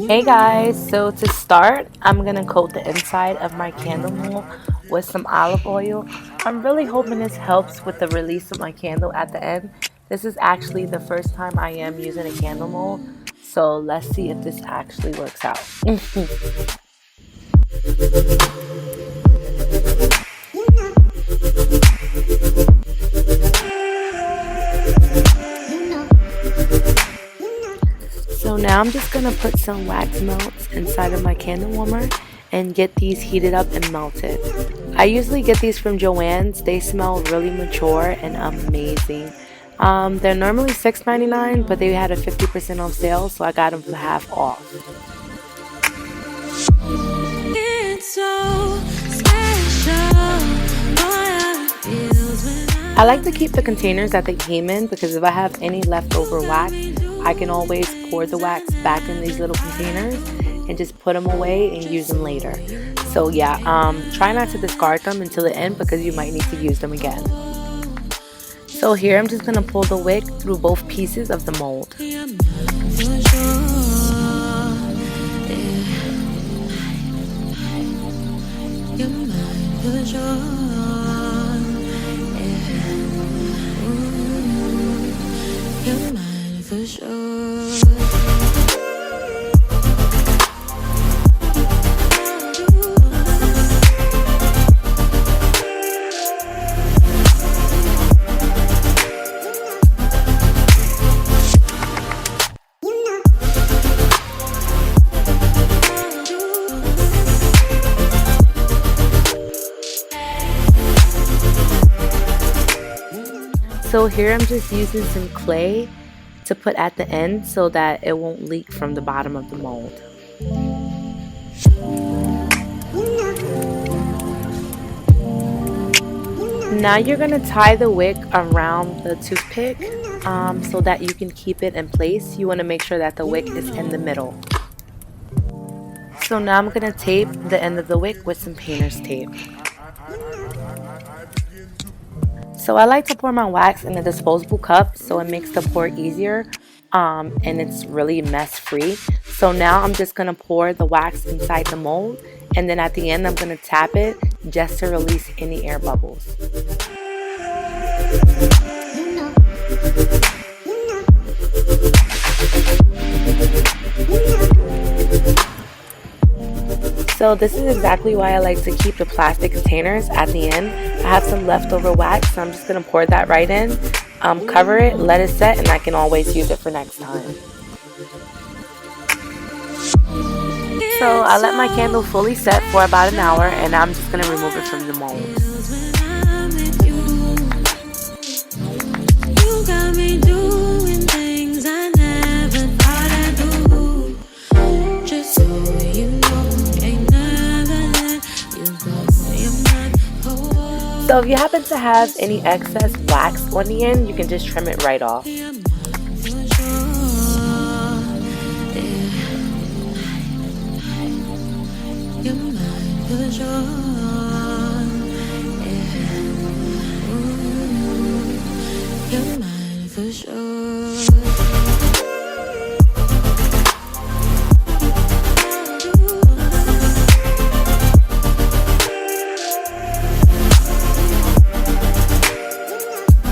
Hey guys, so to start, I'm gonna coat the inside of my candle mold with some olive oil. I'm really hoping this helps with the release of my candle at the end. This is actually the first time I am using a candle mold, so let's see if this actually works out. So now I'm just gonna put some wax melts inside of my candle warmer and get these heated up and melted. I usually get these from Joann's. They smell really mature and amazing. They're normally $6.99, but they had a 50% off sale, so I got them for half off. I like to keep the containers that they came in because if I have any leftover wax, I can always pour the wax back in these little containers and just put them away and use them later. So yeah, try not to discard them until the end because you might need to use them again. So here I'm just going to pull the wick through both pieces of the mold. So here I'm just using some clay to put at the end so that it won't leak from the bottom of the mold. Now you're going to tie the wick around the toothpick so that you can keep it in place. You want to make sure that the wick is in the middle. So now I'm going to tape the end of the wick with some painter's tape. So I like to pour my wax in a disposable cup so it makes the pour easier and it's really mess free. So now I'm just going to pour the wax inside the mold and then at the end I'm going to tap it just to release any air bubbles. So this is exactly why I like to keep the plastic containers at the end. I have some leftover wax, so I'm just going to pour that right in, cover it, let it set, and I can always use it for next time. So I let my candle fully set for about an hour, and I'm just going to remove it from the mold. So if you happen to have any excess wax on the end, you can just trim it right off. You're mine for sure.